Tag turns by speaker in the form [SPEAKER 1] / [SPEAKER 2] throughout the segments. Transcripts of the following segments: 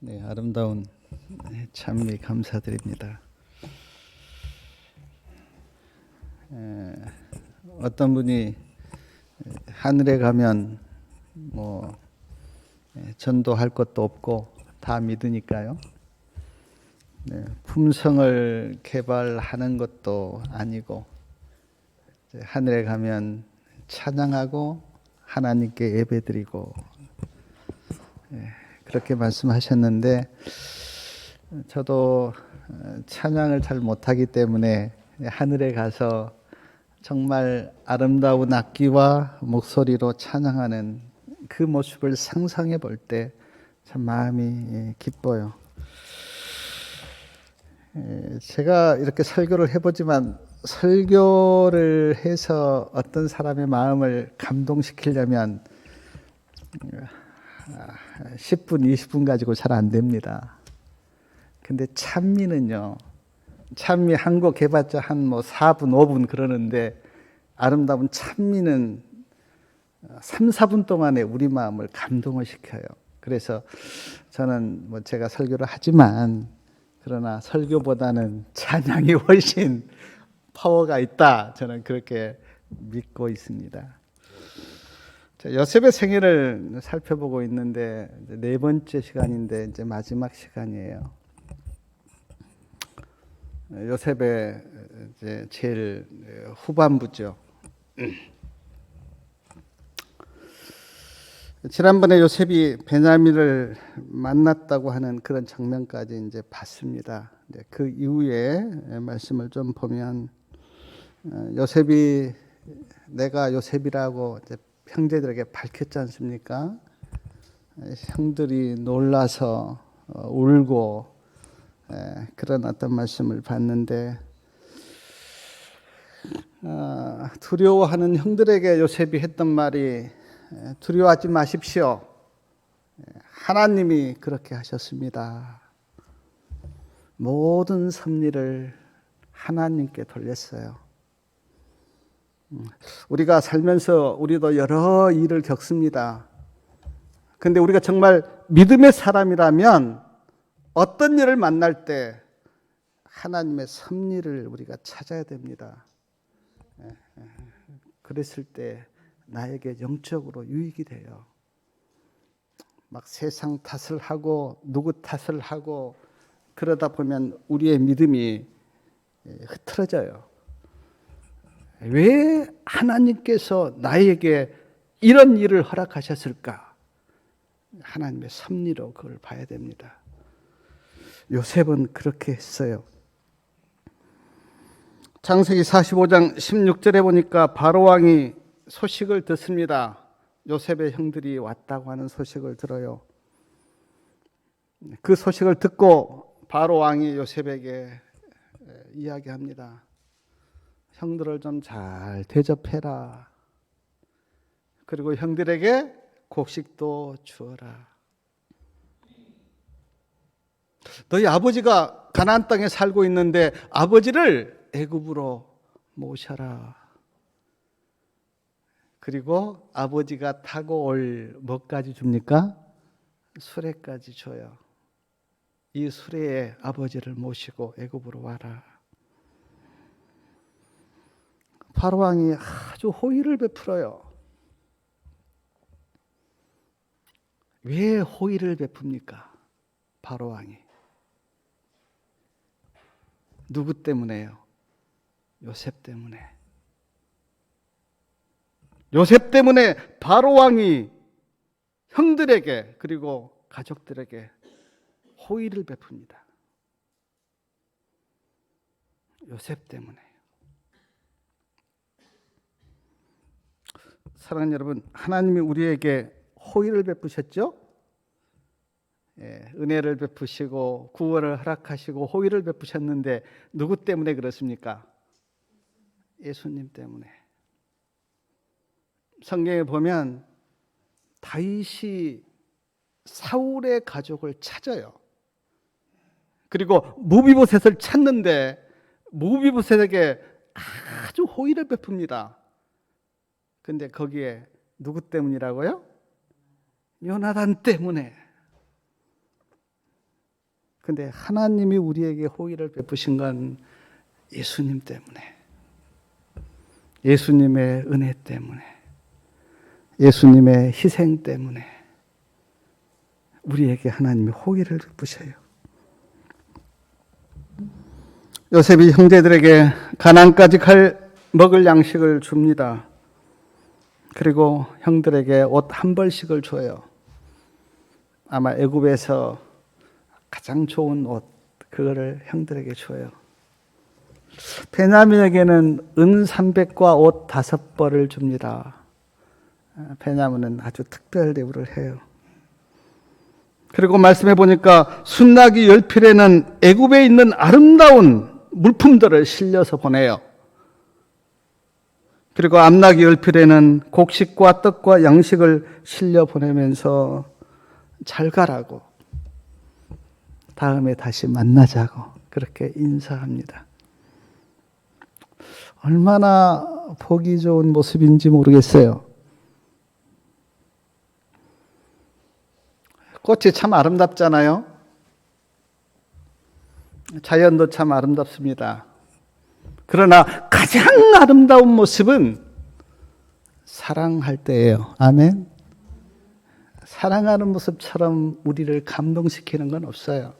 [SPEAKER 1] 네, 아름다운 찬미 감사드립니다. 어떤 분이 하늘에 가면 전도할 것도 없고 다 믿으니까요. 품성을 개발하는 것도 아니고 하늘에 가면 찬양하고 하나님께 예배드리고 그렇게 말씀하셨는데 저도 찬양을 잘 못하기 때문에 하늘에 가서 정말 아름다운 악기와 목소리로 찬양하는 그 모습을 상상해 볼 때 참 마음이 기뻐요. 제가 이렇게 설교를 해보지만 설교를 해서 어떤 사람의 마음을 감동시키려면 10분, 20분 가지고 잘 안 됩니다. 근데 찬미는요, 찬미 한 곡 해봤자 한 4분, 5분 그러는데 아름다운 찬미는 3, 4분 동안에 우리 마음을 감동을 시켜요. 그래서 저는 제가 설교를 하지만 그러나 설교보다는 찬양이 훨씬 파워가 있다. 저는 그렇게 믿고 있습니다. 요셉의 생애를 살펴보고 있는데 네 번째 시간인데 이제 마지막 시간이에요. 요셉의 이제 제일 후반부죠. 지난번에 요셉이 베냐민을 만났다고 하는 그런 장면까지 이제 봤습니다. 그 이후에 말씀을 좀 보면 요셉이 내가 요셉이라고 이제 형제들에게 밝혔지 않습니까? 형들이 놀라서 울고 그런 어떤 말씀을 봤는데 두려워하는 형들에게 요셉이 했던 말이 두려워하지 마십시오. 하나님이 그렇게 하셨습니다. 모든 섭리를 하나님께 돌렸어요. 우리가 살면서 우리도 여러 일을 겪습니다. 근데 우리가 정말 믿음의 사람이라면 어떤 일을 만날 때 하나님의 섭리를 우리가 찾아야 됩니다. 그랬을 때 나에게 영적으로 유익이 돼요. 막 세상 탓을 하고 누구 탓을 하고 그러다 보면 우리의 믿음이 흐트러져요. 왜 하나님께서 나에게 이런 일을 허락하셨을까? 하나님의 섭리로 그걸 봐야 됩니다. 요셉은 그렇게 했어요. 창세기 45장 16절에 보니까 바로왕이 소식을 듣습니다. 요셉의 형들이 왔다고 하는 소식을 들어요. 그 소식을 듣고 바로왕이 요셉에게 이야기합니다. 형들을 좀 잘 대접해라. 그리고 형들에게 곡식도 주어라. 너희 아버지가 가나안 땅에 살고 있는데 아버지를 애굽으로 모셔라. 그리고 아버지가 타고 올 뭐까지 줍니까? 수레까지 줘요. 이 수레에 아버지를 모시고 애굽으로 와라. 바로왕이 아주 호의를 베풀어요. 왜 호의를 베풉니까? 바로왕이. 누구 때문에요? 요셉 때문에. 요셉 때문에 바로왕이 형들에게 그리고 가족들에게 호의를 베풉니다. 요셉 때문에. 사랑하는 여러분, 하나님이 우리에게 호의를 베푸셨죠? 은혜를 베푸시고 구원을 허락하시고 호의를 베푸셨는데 누구 때문에 그렇습니까? 예수님 때문에. 성경에 보면 다윗이 사울의 가족을 찾아요. 그리고 무비보셋을 찾는데 무비보셋에게 아주 호의를 베풉니다. 근데 거기에 누구 때문이라고요? 요나단 때문에. 근데 하나님이 우리에게 호의를 베푸신 건 예수님 때문에, 예수님의 은혜 때문에, 예수님의 희생 때문에 우리에게 하나님이 호의를 베푸셔요. 요셉이 형제들에게 가나안까지 먹을 양식을 줍니다. 그리고 형들에게 옷 한 벌씩을 줘요. 아마 애굽에서 가장 좋은 옷, 그거를 형들에게 줘요. 베냐민에게는 은 300과 옷 5벌을 줍니다. 베냐민은 아주 특별 대우를 해요. 그리고 말씀해 보니까 순나기 열필에는 애굽에 있는 아름다운 물품들을 실려서 보내요. 그리고 암나기 열필에는 곡식과 떡과 양식을 실려 보내면서 잘 가라고, 다음에 다시 만나자고 그렇게 인사합니다. 얼마나 보기 좋은 모습인지 모르겠어요. 꽃이 참 아름답잖아요. 자연도 참 아름답습니다. 그러나 가장 아름다운 모습은 사랑할 때예요. 아멘. 사랑하는 모습처럼 우리를 감동시키는 건 없어요.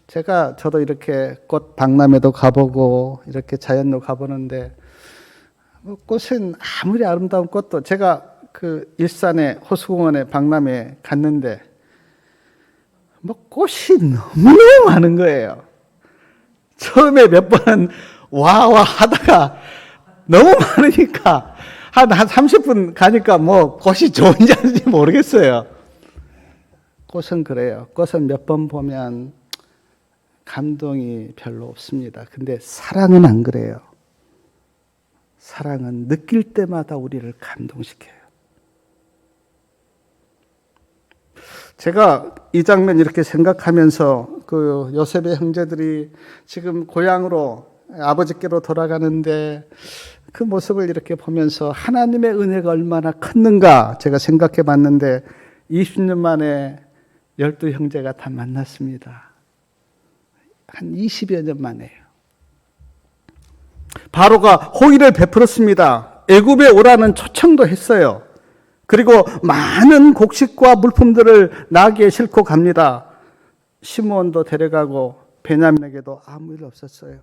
[SPEAKER 1] 저도 이렇게 꽃 박람회도 가보고 이렇게 자연도 가보는데, 꽃은 아무리 아름다운 꽃도, 제가 그 일산의 호수공원에 박람회 갔는데 꽃이 너무너무 많은 거예요. 처음에 몇 번은 와와 하다가 너무 많으니까 한 30분 가니까 꽃이 좋은지 아닌지 모르겠어요. 꽃은 그래요. 꽃은 몇 번 보면 감동이 별로 없습니다. 근데 사랑은 안 그래요. 사랑은 느낄 때마다 우리를 감동시켜요. 제가 이 장면 이렇게 생각하면서 그 요셉의 형제들이 지금 고향으로, 아버지께로 돌아가는데 그 모습을 이렇게 보면서 하나님의 은혜가 얼마나 컸는가 제가 생각해 봤는데, 20년 만에 12형제가 다 만났습니다. 한 20여 년 만에요. 바로가 호의를 베풀었습니다. 애굽에 오라는 초청도 했어요. 그리고 많은 곡식과 물품들을 나귀에 싣고 갑니다. 시므온도 데려가고 베냐민에게도 아무 일 없었어요.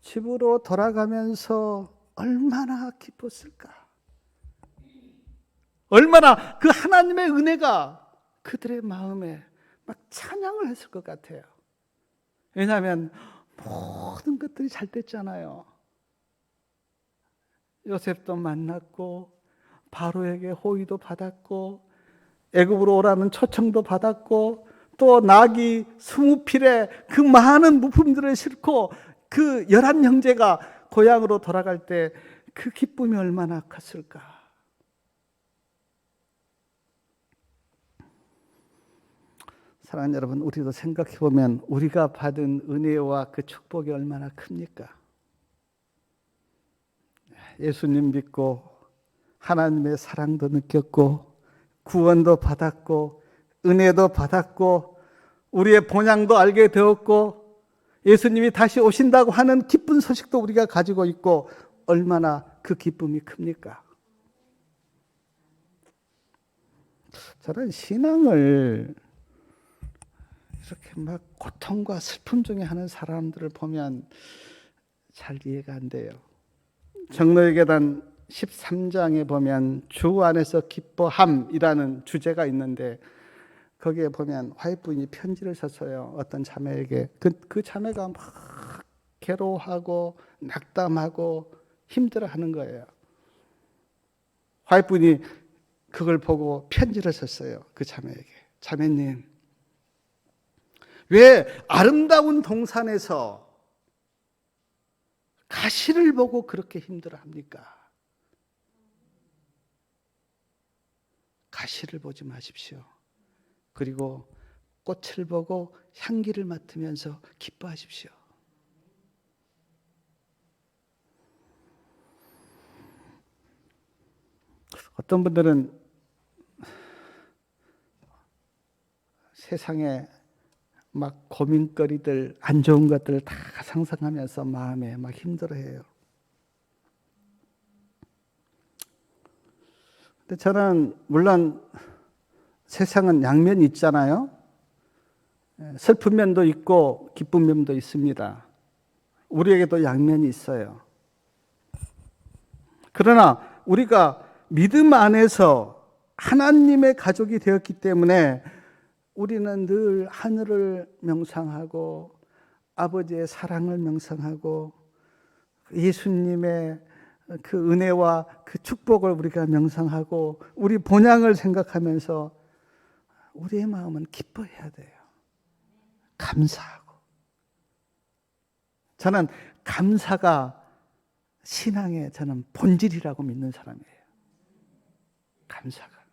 [SPEAKER 1] 집으로 돌아가면서 얼마나 기뻤을까? 얼마나 그 하나님의 은혜가 그들의 마음에 막 찬양을 했을 것 같아요. 왜냐하면 모든 것들이 잘 됐잖아요. 요셉도 만났고 바로에게 호의도 받았고 애굽으로 오라는 초청도 받았고 또 나귀 20필에 그 많은 물품들을 싣고 그 11형제가 고향으로 돌아갈 때 그 기쁨이 얼마나 컸을까. 사랑하는 여러분, 우리도 생각해 보면 우리가 받은 은혜와 그 축복이 얼마나 큽니까? 예수님 믿고 하나님의 사랑도 느꼈고 구원도 받았고 은혜도 받았고 우리의 본향도 알게 되었고 예수님이 다시 오신다고 하는 기쁜 소식도 우리가 가지고 있고, 얼마나 그 기쁨이 큽니까? 저는 신앙을 이렇게 막 고통과 슬픔 중에 하는 사람들을 보면 잘 이해가 안 돼요. 정로의 계단 13장에 보면 주 안에서 기뻐함이라는 주제가 있는데, 거기에 보면 화이트분이 편지를 썼어요. 어떤 자매에게. 그 자매가 막 괴로워하고 낙담하고 힘들어하는 거예요. 화이트분이 그걸 보고 편지를 썼어요. 그 자매에게. 자매님, 왜 아름다운 동산에서 가시를 보고 그렇게 힘들어합니까? 가시를 보지 마십시오. 그리고 꽃을 보고 향기를 맡으면서 기뻐하십시오. 어떤 분들은 세상에 막 고민거리들, 안 좋은 것들을 다 상상하면서 마음에 막 힘들어해요. 근데 저는 물론 세상은 양면이 있잖아요. 슬픈 면도 있고 기쁜 면도 있습니다. 우리에게도 양면이 있어요. 그러나 우리가 믿음 안에서 하나님의 가족이 되었기 때문에 우리는 늘 하늘을 명상하고 아버지의 사랑을 명상하고 예수님의 그 은혜와 그 축복을 우리가 명상하고 우리 본향을 생각하면서 우리의 마음은 기뻐해야 돼요. 감사하고. 저는 감사가 신앙의 저는 본질이라고 믿는 사람이에요. 감사가.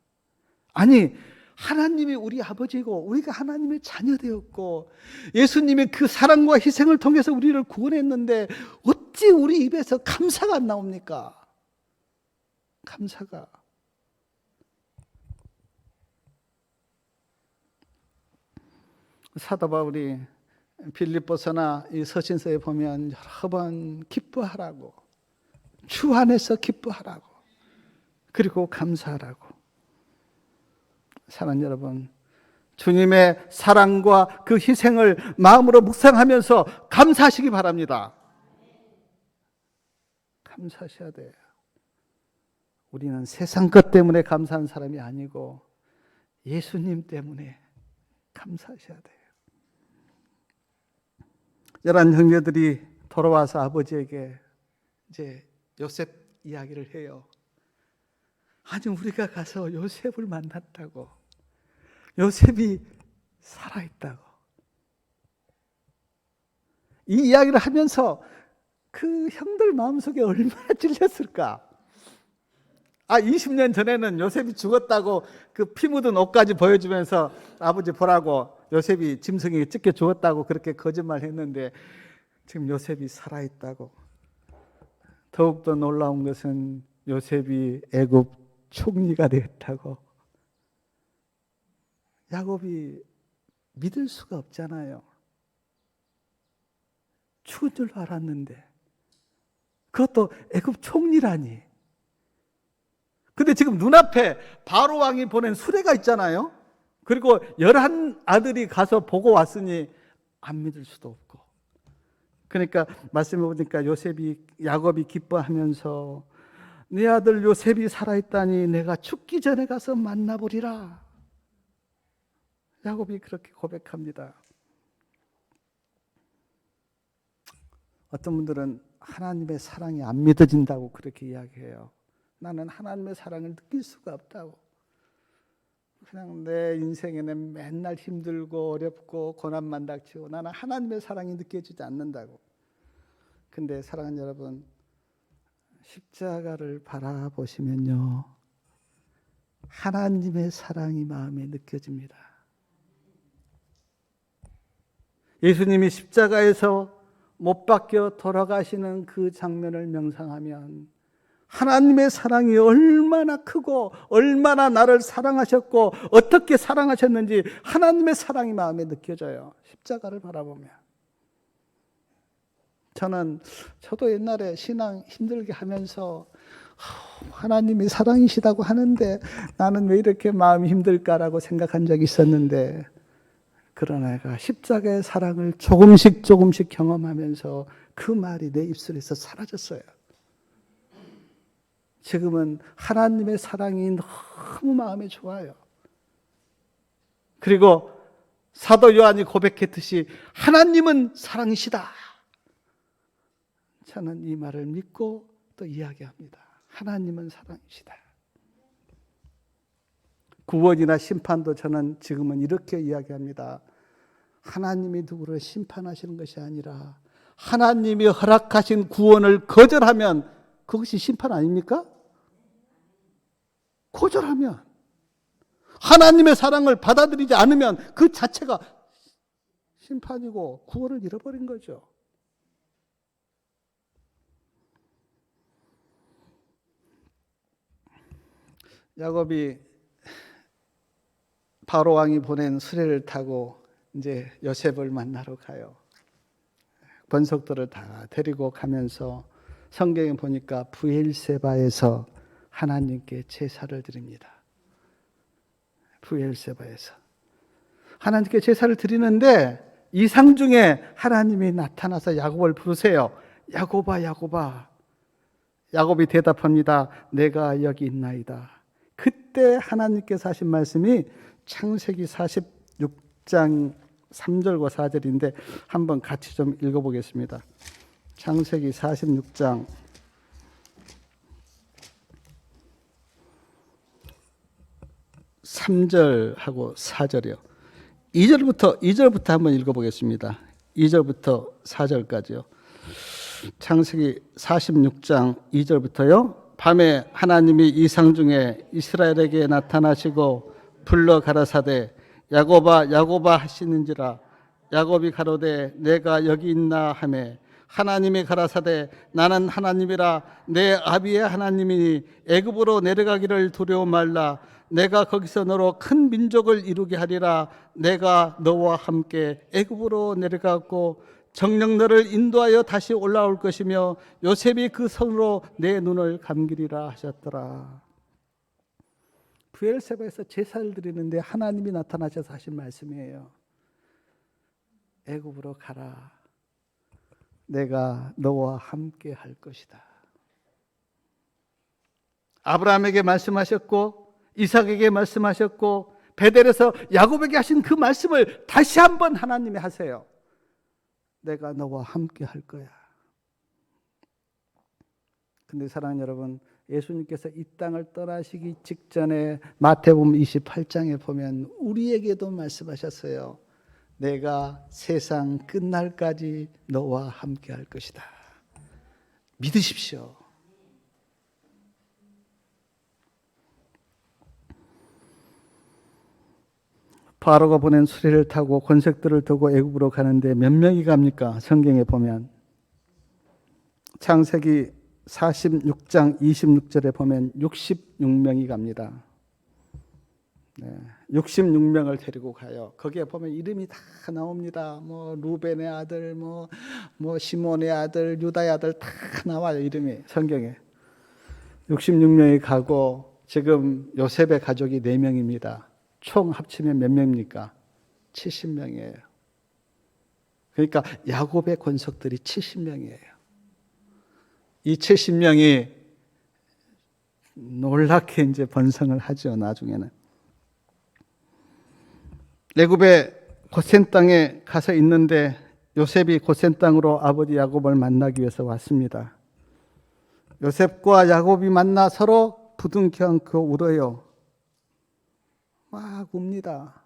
[SPEAKER 1] 아니, 하나님이 우리 아버지고 우리가 하나님의 자녀 되었고 예수님의 그 사랑과 희생을 통해서 우리를 구원했는데 어찌 우리 입에서 감사가 안 나옵니까? 감사가. 사도 바울이 빌립보서나 이 서신서에 보면 여러 번 기뻐하라고, 주 안에서 기뻐하라고, 그리고 감사하라고. 사랑하는 여러분, 주님의 사랑과 그 희생을 마음으로 묵상하면서 감사하시기 바랍니다. 감사하셔야 돼요. 우리는 세상 것 때문에 감사한 사람이 아니고 예수님 때문에 감사하셔야 돼요. 11 형제들이 돌아와서 아버지에게 이제 요셉 이야기를 해요. 아니, 우리가 가서 요셉을 만났다고. 요셉이 살아있다고. 이 이야기를 하면서 그 형들 마음속에 얼마나 찔렸을까. 20년 전에는 요셉이 죽었다고 그 피 묻은 옷까지 보여주면서 아버지 보라고 요셉이 짐승에게 찢겨 죽었다고 그렇게 거짓말 했는데 지금 요셉이 살아있다고. 더욱더 놀라운 것은 요셉이 애굽 총리가 되었다고. 야곱이 믿을 수가 없잖아요. 죽은 줄 알았는데 그것도 애굽 총리라니. 근데 지금 눈앞에 바로 왕이 보낸 수레가 있잖아요. 그리고 11 아들이 가서 보고 왔으니 안 믿을 수도 없고. 그러니까 말씀해 보니까 야곱이 기뻐하면서 네 아들 요셉이 살아있다니 내가 죽기 전에 가서 만나보리라. 야곱이 그렇게 고백합니다. 어떤 분들은 하나님의 사랑이 안 믿어진다고 그렇게 이야기해요. 나는 하나님의 사랑을 느낄 수가 없다고. 그냥 내 인생에는 맨날 힘들고 어렵고 고난만 닥치고 나는 하나님의 사랑이 느껴지지 않는다고. 근데 사랑하는 여러분, 십자가를 바라보시면요, 하나님의 사랑이 마음에 느껴집니다. 예수님이 십자가에서 못 박혀 돌아가시는 그 장면을 명상하면 하나님의 사랑이 얼마나 크고 얼마나 나를 사랑하셨고 어떻게 사랑하셨는지 하나님의 사랑이 마음에 느껴져요. 십자가를 바라보면. 저도 옛날에 신앙 힘들게 하면서 하나님이 사랑이시다고 하는데 나는 왜 이렇게 마음이 힘들까라고 생각한 적이 있었는데, 그러나 내가 십자가의 사랑을 조금씩 경험하면서 그 말이 내 입술에서 사라졌어요. 지금은 하나님의 사랑이 너무 마음에 좋아요. 그리고 사도 요한이 고백했듯이 하나님은 사랑이시다. 저는 이 말을 믿고 또 이야기합니다. 하나님은 사랑이시다. 구원이나 심판도 저는 지금은 이렇게 이야기합니다. 하나님이 누구를 심판하시는 것이 아니라 하나님이 허락하신 구원을 거절하면 그것이 심판 아닙니까? 거절하면, 하나님의 사랑을 받아들이지 않으면 그 자체가 심판이고 구원을 잃어버린 거죠. 야곱이 바로 왕이 보낸 수레를 타고 이제 요셉을 만나러 가요. 권속들을 다 데리고 가면서 성경에 보니까 브엘세바에서 하나님께 제사를 드립니다. 브엘세바에서 하나님께 제사를 드리는데 이상 중에 하나님이 나타나서 야곱을 부르세요. 야곱아, 야곱아. 야곱이 대답합니다. 내가 여기 있나이다. 그때 하나님께서 하신 말씀이 창세기 46장 3절과 4절인데 한번 같이 좀 읽어보겠습니다. 창세기 46장 3절하고 4절이요. 2절부터 한번 읽어보겠습니다. 2절부터 4절까지요. 창세기 46장 2절부터요. 밤에 하나님이 이상 중에 이스라엘에게 나타나시고 불러 가라사대 야곱아 야곱아 하시는지라. 야곱이 가로되 내가 여기 있나 하매 하나님이 가라사대 나는 하나님이라 내 아비의 하나님이니 애굽으로 내려가기를 두려워 말라. 내가 거기서 너로 큰 민족을 이루게 하리라. 내가 너와 함께 애굽으로 내려가고 정녕 너를 인도하여 다시 올라올 것이며 요셉이 그 손으로 내 눈을 감기리라 하셨더라. 브엘세바에서 제사를 드리는데 하나님이 나타나셔서 하신 말씀이에요. 애굽으로 가라. 내가 너와 함께 할 것이다. 아브라함에게 말씀하셨고 이삭에게 말씀하셨고 베델에서 야곱에게 하신 그 말씀을 다시 한번 하나님이 하세요. 내가 너와 함께 할 거야. 근데 사랑하는 여러분, 예수님께서 이 땅을 떠나시기 직전에 마태복음 28장에 보면 우리에게도 말씀하셨어요. 내가 세상 끝날까지 너와 함께 할 것이다. 믿으십시오. 바로가 보낸 수레를 타고 권색들을 두고 애굽으로 가는데 몇 명이 갑니까? 성경에 보면 창세기 46장 26절에 보면 66명이 갑니다. 네, 66명을 데리고 가요. 거기에 보면 이름이 다 나옵니다. 뭐 루벤의 아들, 뭐 시몬의 아들, 유다의 아들 다 나와요. 이름이 성경에. 66명이 가고 지금 요셉의 가족이 4명입니다. 총 합치면 몇 명입니까? 70명이에요. 그러니까 야곱의 권속들이 70명이에요. 이 70명이 놀랍게 이제 번성을 하죠. 나중에는 애굽의 고센 땅에 가서 있는데 요셉이 고센 땅으로 아버지 야곱을 만나기 위해서 왔습니다. 요셉과 야곱이 만나 서로 부둥켜 안고 울어요. 막 웁니다.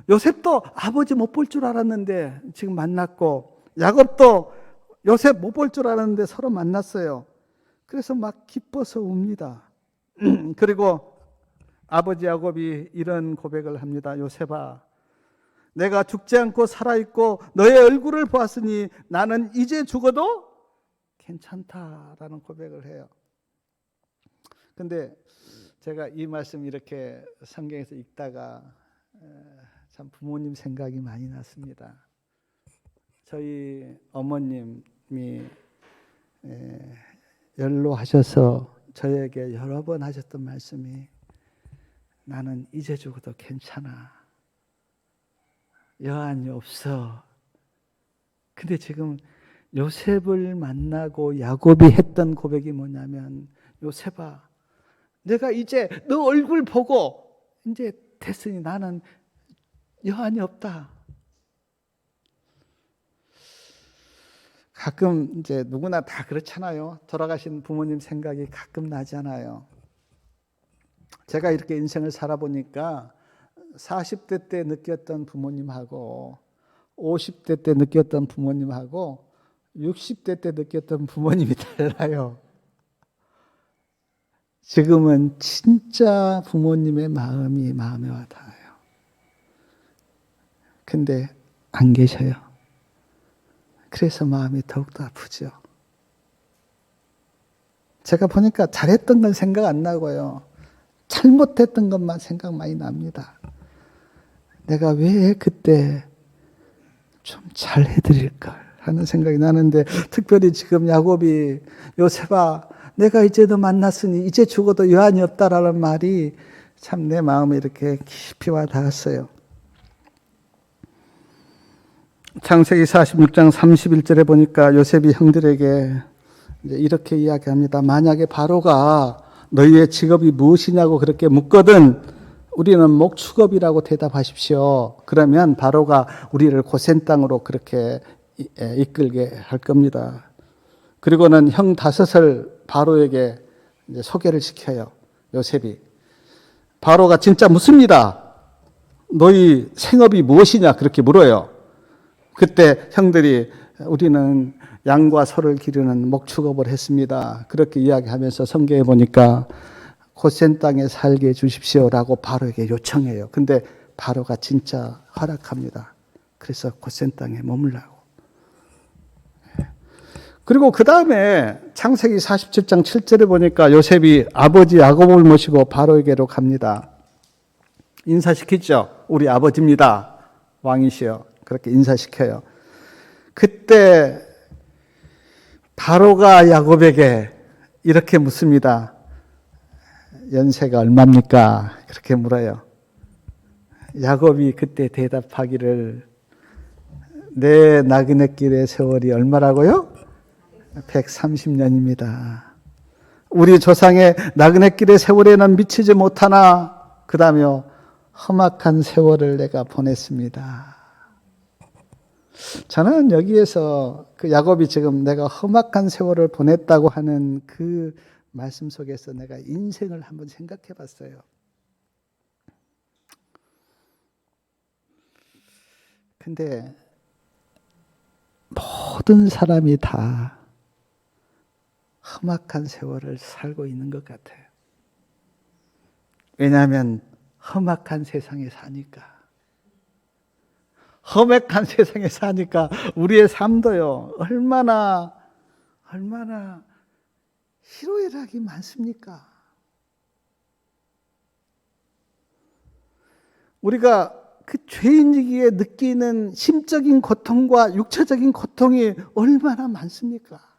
[SPEAKER 1] 요셉도 아버지 못 볼 줄 알았는데 지금 만났고 야곱도 요셉 못 볼 줄 알았는데 서로 만났어요. 그래서 막 기뻐서 웁니다. 그리고 아버지 야곱이 이런 고백을 합니다. 요셉아, 내가 죽지 않고 살아있고 너의 얼굴을 보았으니 나는 이제 죽어도 괜찮다라는 고백을 해요. 근데 제가 이 말씀 이렇게 성경에서 읽다가 참 부모님 생각이 많이 났습니다. 저희 어머님이 연로하셔서 저에게 여러 번 하셨던 말씀이 나는 이제 죽어도 괜찮아. 여한이 없어. 근데 지금 요셉을 만나고 야곱이 했던 고백이 뭐냐면 요셉아, 내가 이제 너 얼굴 보고 이제 됐으니 나는 여한이 없다. 가끔 이제 누구나 다 그렇잖아요. 돌아가신 부모님 생각이 가끔 나잖아요. 제가 이렇게 인생을 살아보니까 40대 때 느꼈던 부모님하고 50대 때 느꼈던 부모님하고 60대 때 느꼈던 부모님이 달라요. 지금은 진짜 부모님의 마음이 마음에 와 닿아요. 근데 안 계셔요. 그래서 마음이 더욱더 아프죠. 제가 보니까 잘했던 건 생각 안 나고요. 잘못했던 것만 생각 많이 납니다. 내가 왜 그때 좀 잘해드릴걸 하는 생각이 나는데, 특별히 지금 야곱이 요셉아 내가 이제 너 만났으니 이제 죽어도 여한이 없다라는 말이 참 내 마음에 이렇게 깊이 와 닿았어요. 창세기 46장 31절에 보니까 요셉이 형들에게 이제 이렇게 이야기합니다. 만약에 바로가 너희의 직업이 무엇이냐고 그렇게 묻거든 우리는 목축업이라고 대답하십시오. 그러면 바로가 우리를 고센 땅으로 그렇게 이끌게 할 겁니다. 그리고는 형 다섯을 바로에게 이제 소개를 시켜요. 요셉이. 바로가 진짜 묻습니다. 너희 생업이 무엇이냐 그렇게 물어요. 그때 형들이 우리는 양과 소를 기르는 목축업을 했습니다. 그렇게 이야기하면서 성경에 보니까 고센 땅에 살게 해주십시오라고 바로에게 요청해요. 근데 바로가 진짜 허락합니다. 그래서 고센 땅에 머물라고. 그리고 그 다음에 창세기 47장 7절에 보니까 요셉이 아버지 야곱을 모시고 바로에게로 갑니다. 인사시키죠. 우리 아버지입니다. 왕이시여. 그렇게 인사시켜요. 그때 바로가 야곱에게 이렇게 묻습니다. 연세가 얼마입니까? 그렇게 물어요. 야곱이 그때 대답하기를 내 나그네길의 세월이 얼마라고요? 130년입니다. 우리 조상의 나그네길의 세월에는 미치지 못하나 그다음에 험악한 세월을 내가 보냈습니다. 저는 여기에서 그 야곱이 지금 내가 험악한 세월을 보냈다고 하는 그 말씀 속에서 내가 인생을 한번 생각해 봤어요. 근데 모든 사람이 다 험악한 세월을 살고 있는 것 같아요. 왜냐하면 험악한 세상에 사니까. 험악한 세상에 사니까 우리의 삶도요, 얼마나 희로애락이 많습니까? 우리가 그 죄인이기에 느끼는 심적인 고통과 육체적인 고통이 얼마나 많습니까?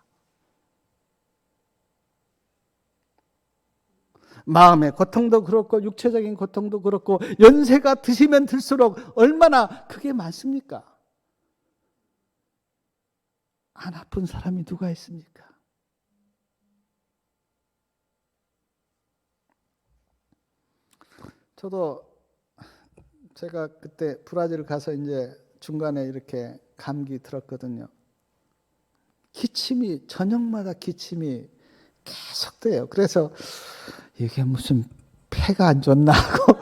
[SPEAKER 1] 마음의 고통도 그렇고 육체적인 고통도 그렇고 연세가 드시면 들수록 얼마나 그게 많습니까? 안 아픈 사람이 누가 있습니까? 저도 제가 그때 브라질 가서 이제 중간에 이렇게 감기 들었거든요. 기침이 저녁마다 기침이 계속 돼요. 그래서 이게 무슨 폐가 안 좋나 하고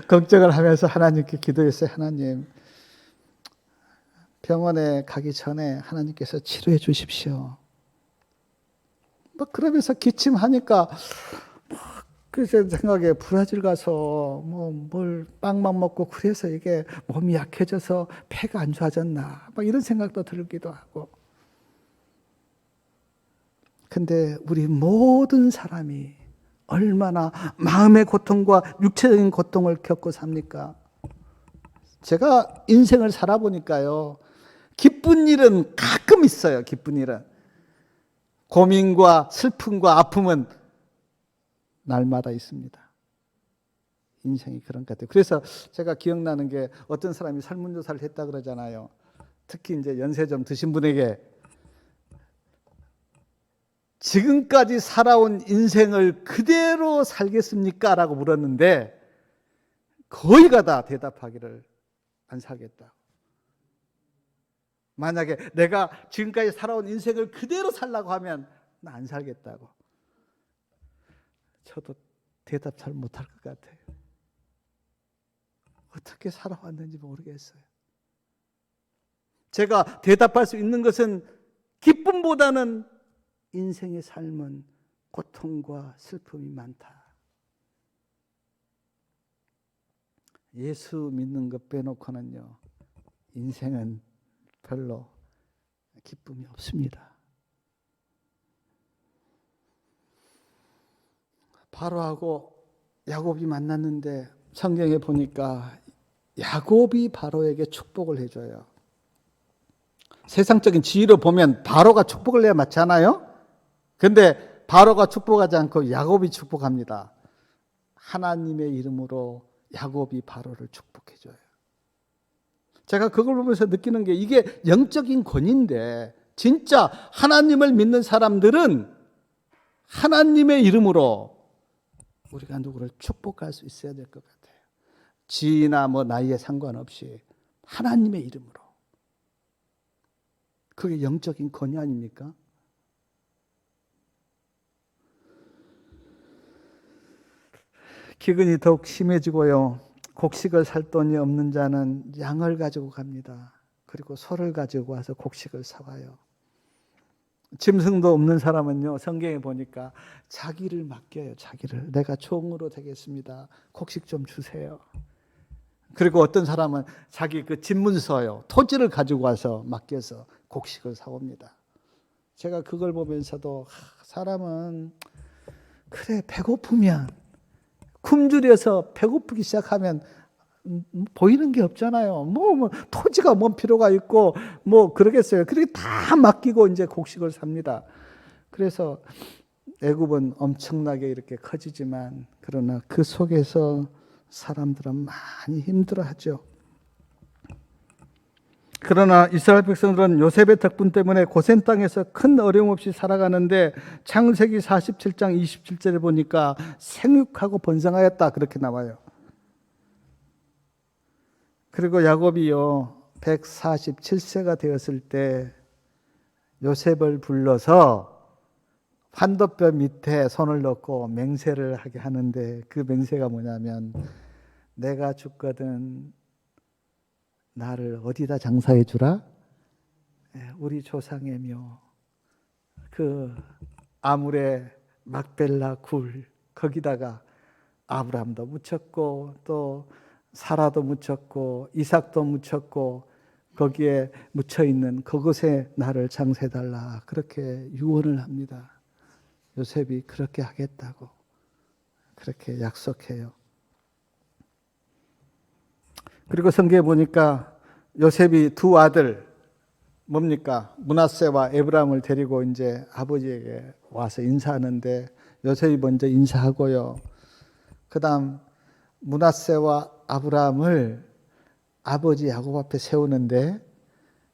[SPEAKER 1] 걱정을 하면서 하나님께 기도했어요. 하나님, 병원에 가기 전에 하나님께서 치료해 주십시오. 뭐 그러면서 기침하니까 그래서 생각에 브라질 가서 뭐 뭘 빵만 먹고 그래서 이게 몸이 약해져서 폐가 안 좋아졌나 막 이런 생각도 들기도 하고. 근데 우리 모든 사람이 얼마나 마음의 고통과 육체적인 고통을 겪고 삽니까? 제가 인생을 살아보니까요, 기쁜 일은 가끔 있어요. 기쁜 일은. 고민과 슬픔과 아픔은 날마다 있습니다. 인생이 그런 것 같아요. 그래서 제가 기억나는 게 어떤 사람이 설문조사를 했다 그러잖아요. 특히 이제 연세 좀 드신 분에게 지금까지 살아온 인생을 그대로 살겠습니까? 라고 물었는데 거의가 다 대답하기를 안 살겠다. 만약에 내가 지금까지 살아온 인생을 그대로 살라고 하면 나 안 살겠다고. 저도 대답 잘 못할 것 같아요. 어떻게 살아왔는지 모르겠어요. 제가 대답할 수 있는 것은 기쁨보다는 인생의 삶은 고통과 슬픔이 많다. 예수 믿는 것 빼놓고는요, 인생은 별로 기쁨이 없습니다. 바로하고 야곱이 만났는데 성경에 보니까 야곱이 바로에게 축복을 해줘요. 세상적인 지위로 보면 바로가 축복을 해야 맞잖아요. 근데 바로가 축복하지 않고 야곱이 축복합니다. 하나님의 이름으로 야곱이 바로를 축복해줘요. 제가 그걸 보면서 느끼는 게 이게 영적인 권위인데 진짜 하나님을 믿는 사람들은 하나님의 이름으로 우리가 누구를 축복할 수 있어야 될 것 같아요. 지위나 뭐 나이에 상관없이 하나님의 이름으로. 그게 영적인 권위 아닙니까? 기근이 더욱 심해지고요. 곡식을 살 돈이 없는 자는 양을 가지고 갑니다. 그리고 소를 가지고 와서 곡식을 사와요. 짐승도 없는 사람은요, 성경에 보니까 자기를 맡겨요. 자기를. 내가 종으로 되겠습니다. 곡식 좀 주세요. 그리고 어떤 사람은 자기 그 집문서요, 토지를 가지고 와서 맡겨서 곡식을 사옵니다. 제가 그걸 보면서도 사람은 그래 배고프면 굶주려서 배고프기 시작하면 보이는 게 없잖아요. 뭐 토지가 뭔 필요가 있고 뭐 그러겠어요. 그렇게 다 맡기고 이제 곡식을 삽니다. 그래서 애굽은 엄청나게 이렇게 커지지만 그러나 그 속에서 사람들은 많이 힘들어하죠. 그러나 이스라엘 백성들은 요셉의 덕분 때문에 고센 땅에서 큰 어려움 없이 살아가는데 창세기 47장 27절에 보니까 생육하고 번성하였다 그렇게 나와요. 그리고 야곱이요 147세가 되었을 때 요셉을 불러서 환도뼈 밑에 손을 넣고 맹세를 하게 하는데 그 맹세가 뭐냐면 내가 죽거든 나를 어디다 장사해 주라? 우리 조상의 묘, 그 아물의 막벨라 굴 거기다가 아브라함도 묻혔고 또 사라도 묻혔고 이삭도 묻혔고 거기에 묻혀 있는 그곳에 나를 장사해 달라 그렇게 유언을 합니다. 요셉이 그렇게 하겠다고 그렇게 약속해요. 그리고 성경에 보니까 요셉이 두 아들 뭡니까? 므낫세와 에브라임을 데리고 이제 아버지에게 와서 인사하는데 요셉이 먼저 인사하고요. 그다음 므낫세와 아브라함을 아버지 야곱 앞에 세우는데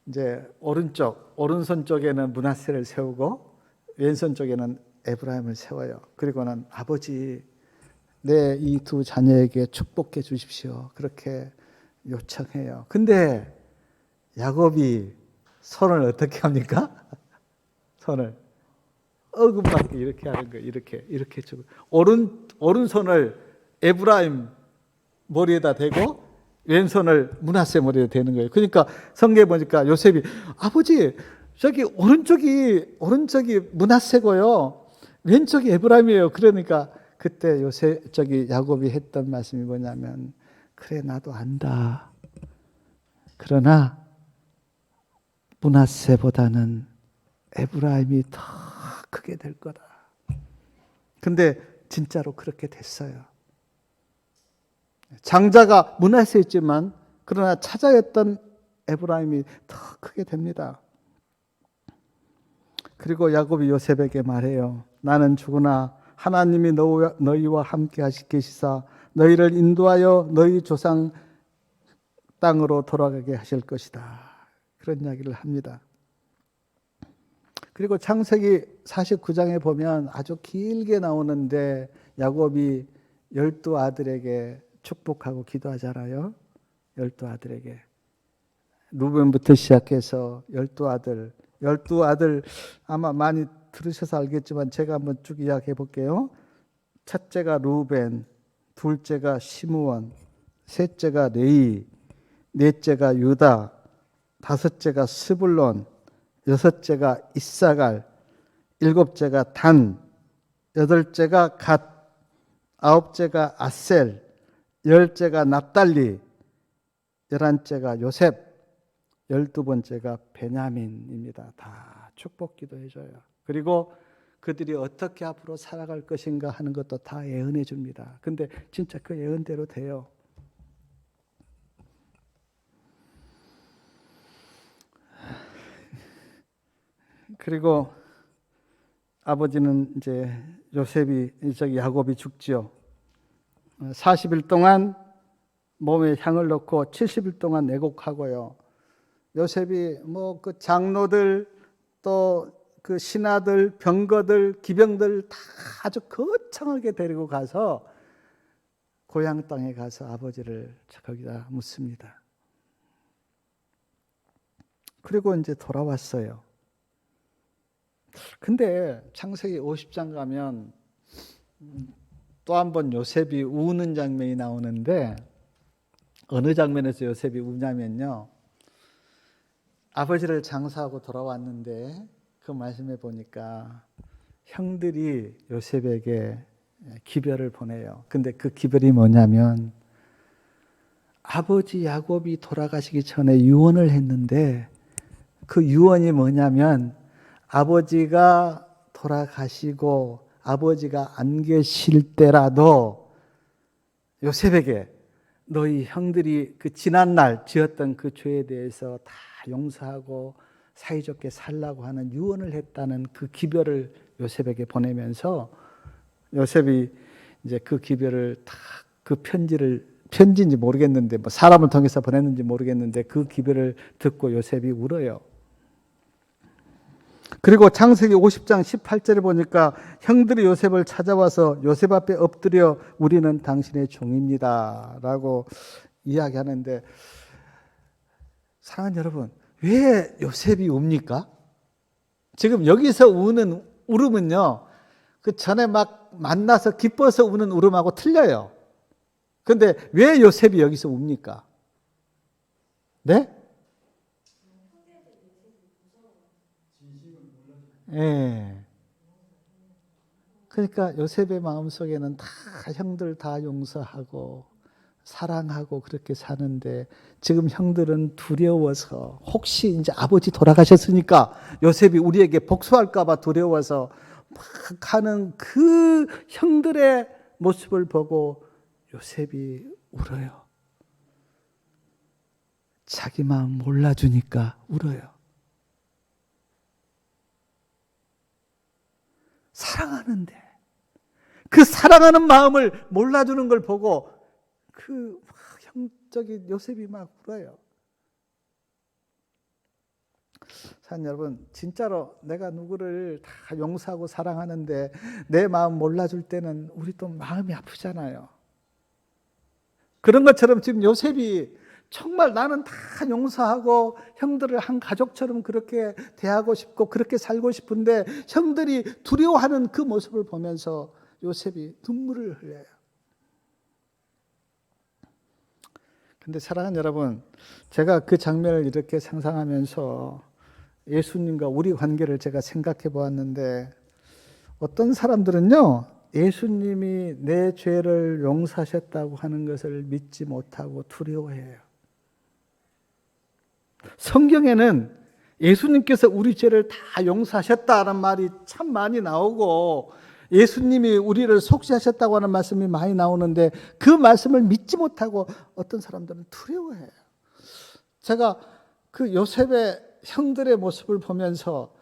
[SPEAKER 1] 이제 오른손 쪽에는 므낫세를 세우고 왼손 쪽에는 에브라임을 세워요. 그리고는 아버지 내 이 두 자녀에게 축복해 주십시오. 그렇게 요청해요. 근데 야곱이 손을 어떻게 합니까? 손을 어긋맞게 이렇게 하는 거예요. 이렇게 주고 오른손을 에브라임 머리에다 대고 왼손을 므낫세 머리에 대는 거예요. 그러니까 성경에 보니까 요셉이 아버지 저기 오른쪽이 므낫세고요. 왼쪽이 에브라임이에요. 그러니까 그때 야곱이 했던 말씀이 뭐냐면 그래 나도 안다. 그러나 므낫세보다는 에브라임이 더 크게 될 거다. 근데 진짜로 그렇게 됐어요. 장자가 므낫세였지만 그러나 차자였던 에브라임이 더 크게 됩니다. 그리고 야곱이 요셉에게 말해요. 나는 죽으나 하나님이 너희와 함께 계시사 너희를 인도하여 너희 조상 땅으로 돌아가게 하실 것이다. 그런 이야기를 합니다. 그리고 창세기 49장에 보면 아주 길게 나오는데 야곱이 12아들에게 축복하고 기도하잖아요. 12아들에게. 루벤부터 시작해서 12아들 아마 많이 들으셔서 알겠지만 제가 한번 쭉 이야기해 볼게요. 첫째가 루벤, 둘째가 시므온, 셋째가 레위, 넷째가 유다, 다섯째가 스불론, 여섯째가 이사갈, 일곱째가 단, 여덟째가 갓, 아홉째가 아셀, 열째가 납달리, 11째가 요셉, 12번째가 베냐민입니다. 다 축복 기도해줘요. 그리고 그들이 어떻게 앞으로 살아갈 것인가 하는 것도 다 예언해 줍니다. 근데 진짜 그 예언대로 돼요. 그리고 아버지는 이제 야곱이 죽지요. 40일 동안 몸에 향을 넣고 70일 동안 애곡하고요. 요셉이 뭐 그 장로들 또 그 신하들, 병거들, 기병들 다 아주 거창하게 데리고 가서 고향 땅에 가서 아버지를 거기다 묻습니다. 그리고 이제 돌아왔어요. 근데 창세기 50장 가면 또 한 번 요셉이 우는 장면이 나오는데, 어느 장면에서 요셉이 우냐면요, 아버지를 장사하고 돌아왔는데 그 말씀에 보니까 형들이 요셉에게 기별을 보내요. 근데 그 기별이 뭐냐면, 아버지 야곱이 돌아가시기 전에 유언을 했는데, 그 유언이 뭐냐면, 아버지가 돌아가시고 아버지가 안 계실 때라도 요셉에게 너희 형들이 그 지난날 지었던 그 죄에 대해서 다 용서하고 사이좋게 살라고 하는 유언을 했다는 그 기별을 요셉에게 보내면서, 요셉이 이제 그 기별을 다, 그 편지인지 모르겠는데 뭐 사람을 통해서 보냈는지 모르겠는데 그 기별을 듣고 요셉이 울어요. 그리고 창세기 50장 18절에 보니까 형들이 요셉을 찾아와서 요셉 앞에 엎드려 우리는 당신의 종입니다 라고 이야기하는데, 사랑하는 여러분, 왜 요셉이 웁니까? 지금 여기서 우는 울음은요, 그 전에 막 만나서 기뻐서 우는 울음하고 틀려요. 그런데 왜 요셉이 여기서 웁니까? 네? 예. 그러니까 요셉의 마음속에는 다 형들 다 용서하고 사랑하고 그렇게 사는데, 지금 형들은 두려워서, 혹시 이제 아버지 돌아가셨으니까 요셉이 우리에게 복수할까 봐 두려워서 막 하는 그 형들의 모습을 보고 요셉이 울어요. 자기 마음 몰라주니까 울어요. 사랑하는데 그 사랑하는 마음을 몰라주는 걸 보고 그 형적인 요셉이 막 울어요. 사랑하는 여러분, 진짜로 내가 누구를 다 용서하고 사랑하는데 내 마음 몰라줄 때는 우리 또 마음이 아프잖아요. 그런 것처럼 지금 요셉이 정말 나는 다 용서하고 형들을 한 가족처럼 그렇게 대하고 싶고 그렇게 살고 싶은데 형들이 두려워하는 그 모습을 보면서 요셉이 눈물을 흘려요. 근데 사랑하는 여러분, 제가 그 장면을 이렇게 상상하면서 예수님과 우리 관계를 제가 생각해 보았는데, 어떤 사람들은요, 예수님이 내 죄를 용서하셨다고 하는 것을 믿지 못하고 두려워해요. 성경에는 예수님께서 우리 죄를 다 용서하셨다는 말이 참 많이 나오고, 예수님이 우리를 속죄하셨다고 하는 말씀이 많이 나오는데, 그 말씀을 믿지 못하고 어떤 사람들은 두려워해요. 제가 그 요셉의 형들의 모습을 보면서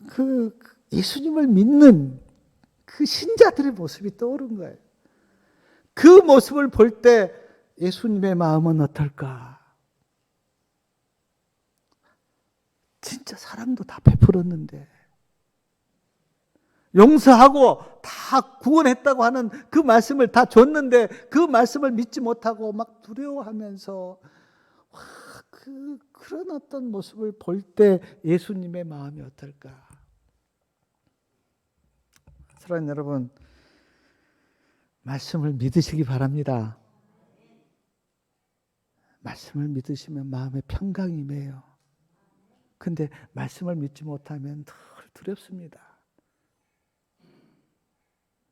[SPEAKER 1] 그 예수님을 믿는 그 신자들의 모습이 떠오른 거예요. 그 모습을 볼 때 예수님의 마음은 어떨까? 진짜 사랑도 다 베풀었는데, 용서하고 다 구원했다고 하는 그 말씀을 다 줬는데 그 말씀을 믿지 못하고 막 두려워하면서 그런 어떤 모습을 볼 때 예수님의 마음이 어떨까? 사랑하는 여러분, 말씀을 믿으시기 바랍니다. 말씀을 믿으시면 마음에 평강이 임해요. 근데 말씀을 믿지 못하면 늘 두렵습니다.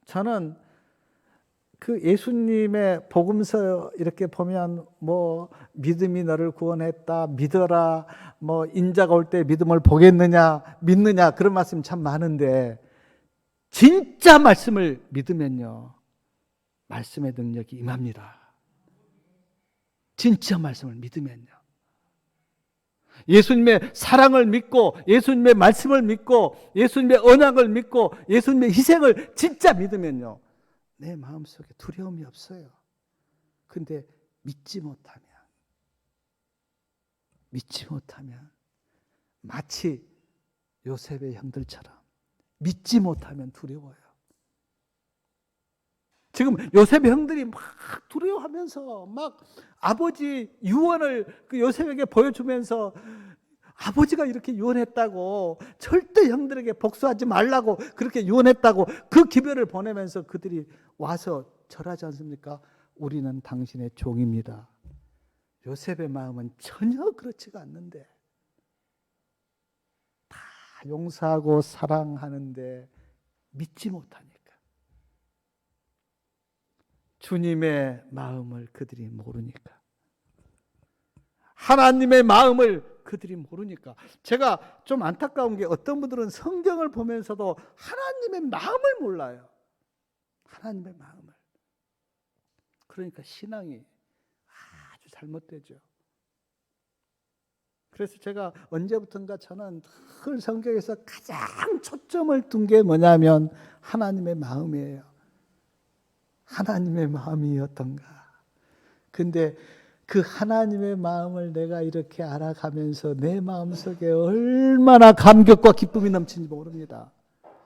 [SPEAKER 1] 저는 그 예수님의 복음서 이렇게 보면 뭐 믿음이 너를 구원했다, 믿어라, 뭐 인자가 올 때 믿음을 보겠느냐, 믿느냐, 그런 말씀 참 많은데, 진짜 말씀을 믿으면요, 말씀의 능력이 임합니다. 진짜 말씀을 믿으면요. 예수님의 사랑을 믿고 예수님의 말씀을 믿고 예수님의 언약을 믿고 예수님의 희생을 진짜 믿으면요, 내 마음속에 두려움이 없어요. 근데 믿지 못하면 마치 요셉의 형들처럼 믿지 못하면 두려워요. 지금 요셉의 형들이 막 두려워하면서 막 아버지 유언을 그 요셉에게 보여주면서 아버지가 이렇게 유언했다고, 절대 형들에게 복수하지 말라고 그렇게 유언했다고 그 기별을 보내면서 그들이 와서 절하지 않습니까? 우리는 당신의 종입니다. 요셉의 마음은 전혀 그렇지가 않는데, 다 용서하고 사랑하는데 믿지 못하니까 주님의 마음을 그들이 모르니까, 하나님의 마음을 그들이 모르니까. 제가 좀 안타까운 게 어떤 분들은 성경을 보면서도 하나님의 마음을 몰라요. 하나님의 마음을. 그러니까 신앙이 아주 잘못되죠. 그래서 제가 언제부턴가 저는 늘 성경에서 가장 초점을 둔 게 뭐냐면 하나님의 마음이에요. 하나님의 마음이 어떤가. 근데 그 하나님의 마음을 내가 이렇게 알아가면서 내 마음속에 얼마나 감격과 기쁨이 넘치는지 모릅니다.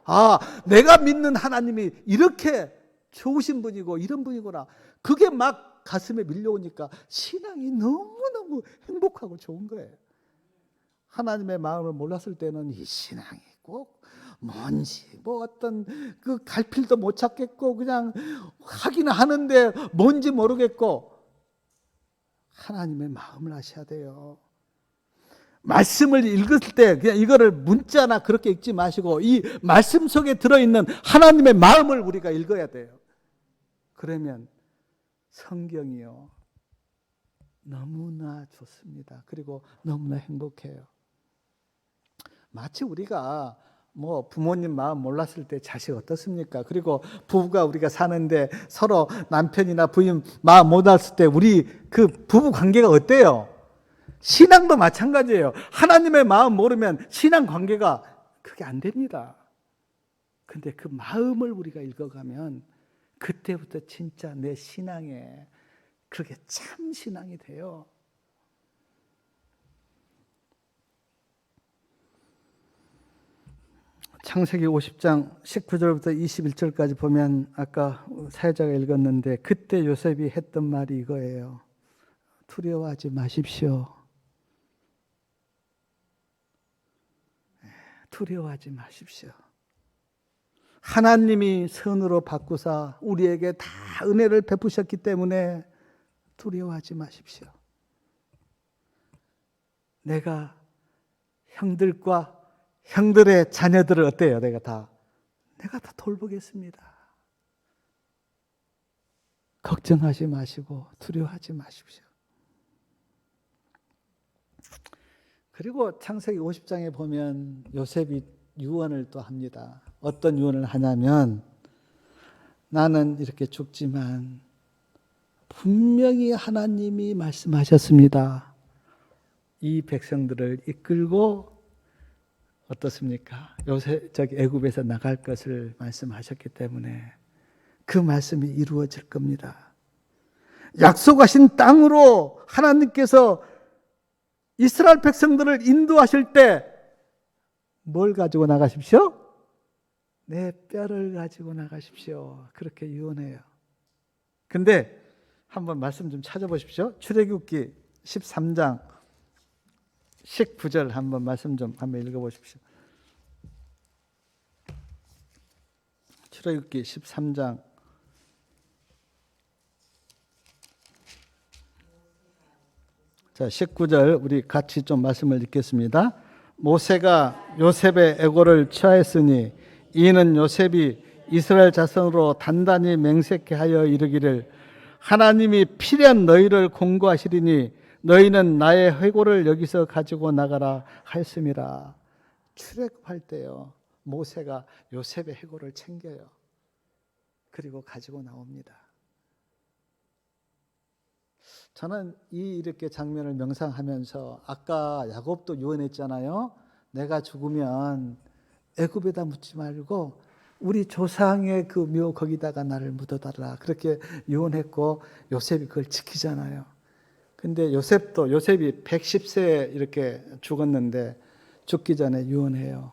[SPEAKER 1] 아, 내가 믿는 하나님이 이렇게 좋으신 분이고 이런 분이구나. 그게 막 가슴에 밀려오니까 신앙이 너무너무 행복하고 좋은 거예요. 하나님의 마음을 몰랐을 때는 이 신앙이 꼭 뭔지 뭐 어떤 그 갈필도 못 찾겠고 그냥 하기는 하는데 뭔지 모르겠고, 하나님의 마음을 아셔야 돼요. 말씀을 읽을 때 그냥 이거를 문자나 그렇게 읽지 마시고 이 말씀 속에 들어있는 하나님의 마음을 우리가 읽어야 돼요. 그러면 성경이요, 너무나 좋습니다. 그리고 너무나 행복해요. 마치 우리가 뭐 부모님 마음 몰랐을 때 자식 어떻습니까? 그리고 부부가 우리가 사는데 서로 남편이나 부인 마음 몰랐을 때 우리 그 부부 관계가 어때요? 신앙도 마찬가지예요. 하나님의 마음 모르면 신앙 관계가 그게 안 됩니다. 근데 그 마음을 우리가 읽어가면 그때부터 진짜 내 신앙에 그렇게 참 신앙이 돼요. 창세기 50장 19절부터 21절까지 보면 아까 사회자가 읽었는데, 그때 요셉이 했던 말이 이거예요. 두려워하지 마십시오. 두려워하지 마십시오. 하나님이 선으로 바꾸사 우리에게 다 은혜를 베푸셨기 때문에 두려워하지 마십시오. 내가 형들과 형들의 자녀들을 어때요? 내가 다 돌보겠습니다. 걱정하지 마시고 두려워하지 마십시오. 그리고 창세기 50장에 보면 요셉이 유언을 또 합니다. 어떤 유언을 하냐면, 나는 이렇게 죽지만 분명히 하나님이 말씀하셨습니다. 이 백성들을 이끌고 어떻습니까? 저기 애굽에서 나갈 것을 말씀하셨기 때문에 그 말씀이 이루어질 겁니다. 약속하신 땅으로 하나님께서 이스라엘 백성들을 인도하실 때 뭘 가지고 나가십시오? 내 뼈를 가지고 나가십시오. 그렇게 유언해요. 근데 한번 말씀 좀 찾아보십시오. 출애굽기 13장 19절 한번 말씀 좀 한번 읽어보십시오. 출애굽기 13장 19절 우리 같이 좀 말씀을 읽겠습니다. 모세가 요셉의 애고를 취하였으니 이는 요셉이 이스라엘 자손으로 단단히 맹세케 하여 이르기를, 하나님이 필연 너희를 공고하시리니 너희는 나의 회고를 여기서 가지고 나가라 하였음이라. 출애굽할 때요, 모세가 요셉의 회고를 챙겨요. 그리고 가지고 나옵니다. 저는 이렇게 장면을 명상하면서 아까 야곱도 유언했잖아요. 내가 죽으면 애굽에다 묻지 말고 우리 조상의 그 묘 거기다가 나를 묻어달라. 그렇게 유언했고 요셉이 그걸 지키잖아요. 근데 요셉이 110세에 이렇게 죽었는데 죽기 전에 유언해요.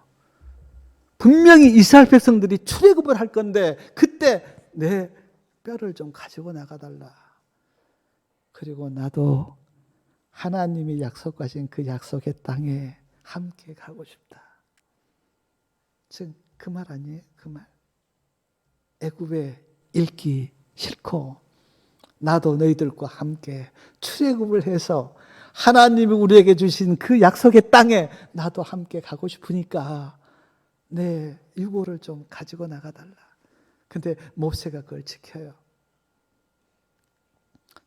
[SPEAKER 1] 분명히 이스라엘 백성들이 출애굽을 할 건데 그때 내 뼈를 좀 가지고 나가달라. 그리고 나도 하나님이 약속하신 그 약속의 땅에 함께 가고 싶다. 즉 그 말 아니에요? 그 말. 애굽에 읽기 싫고 나도 너희들과 함께 출애굽을 해서 하나님이 우리에게 주신 그 약속의 땅에 나도 함께 가고 싶으니까 내 유고를 좀 가지고 나가달라. 근데 모세가 그걸 지켜요.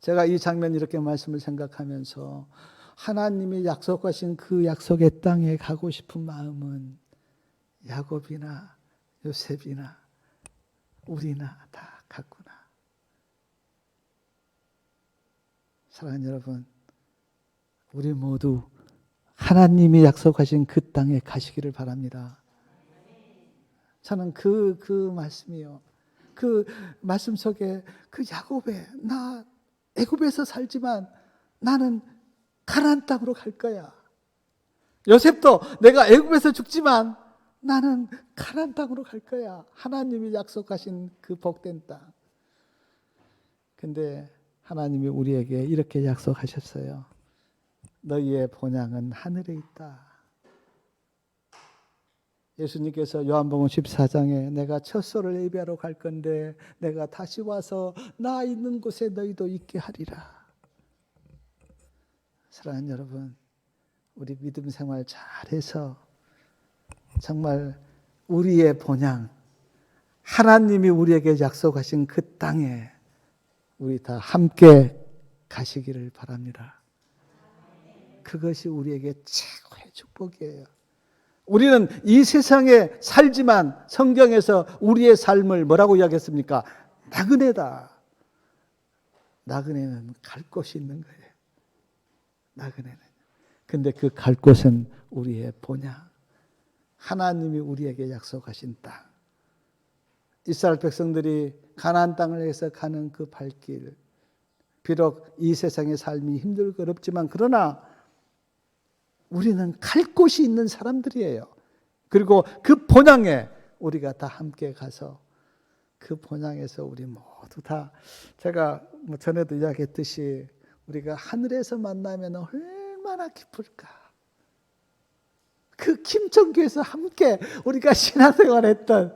[SPEAKER 1] 제가 이 장면 이렇게 말씀을 생각하면서 하나님이 약속하신 그 약속의 땅에 가고 싶은 마음은 야곱이나 요셉이나 우리나 다 같구나. 사랑하는 여러분, 우리 모두 하나님이 약속하신 그 땅에 가시기를 바랍니다. 저는 그 말씀이요. 그 말씀 속에 그 야곱에 나 애굽에서 살지만 나는 가나안 땅으로 갈 거야. 요셉도 내가 애굽에서 죽지만 나는 가나안 땅으로 갈 거야. 하나님이 약속하신 그 복된 땅. 근데 하나님이 우리에게 이렇게 약속하셨어요. 너희의 본향은 하늘에 있다. 예수님께서 요한복음 14장에 내가 첫 소를 예비하러 갈 건데 내가 다시 와서 나 있는 곳에 너희도 있게 하리라. 사랑하는 여러분, 우리 믿음 생활 잘해서 정말 우리의 본향, 하나님이 우리에게 약속하신 그 땅에 우리 다 함께 가시기를 바랍니다. 그것이 우리에게 최고의 축복이에요. 우리는 이 세상에 살지만 성경에서 우리의 삶을 뭐라고 이야기했습니까? 나그네다. 나그네는 갈 곳이 있는 거예요. 나그네는. 근데 그 갈 곳은 우리의 본향. 하나님이 우리에게 약속하신 땅. 이스라엘 백성들이 가나안 땅을 해서 가는 그 발길. 비록 이 세상의 삶이 힘들고 어렵지만 그러나 우리는 갈 곳이 있는 사람들이에요. 그리고 그 본향에 우리가 다 함께 가서 그 본향에서 우리 모두 다 제가 전에도 이야기했듯이 우리가 하늘에서 만나면 얼마나 기쁠까. 그 김천교에서 함께 우리가 신앙생활했던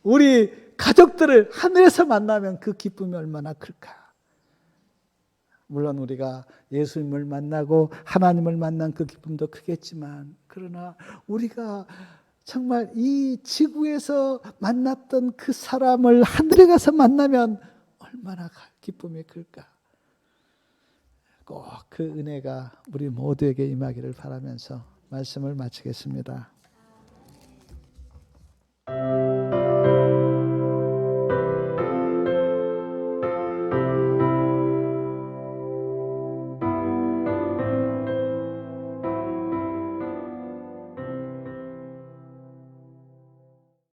[SPEAKER 1] 우리 가족들을 하늘에서 만나면 그 기쁨이 얼마나 클까. 물론 우리가 예수님을 만나고 하나님을 만난 그 기쁨도 크겠지만 그러나 우리가 정말 이 지구에서 만났던 그 사람을 하늘에 가서 만나면 얼마나 기쁨이 클까. 꼭 그 은혜가 우리 모두에게 임하기를 바라면서 말씀을 마치겠습니다.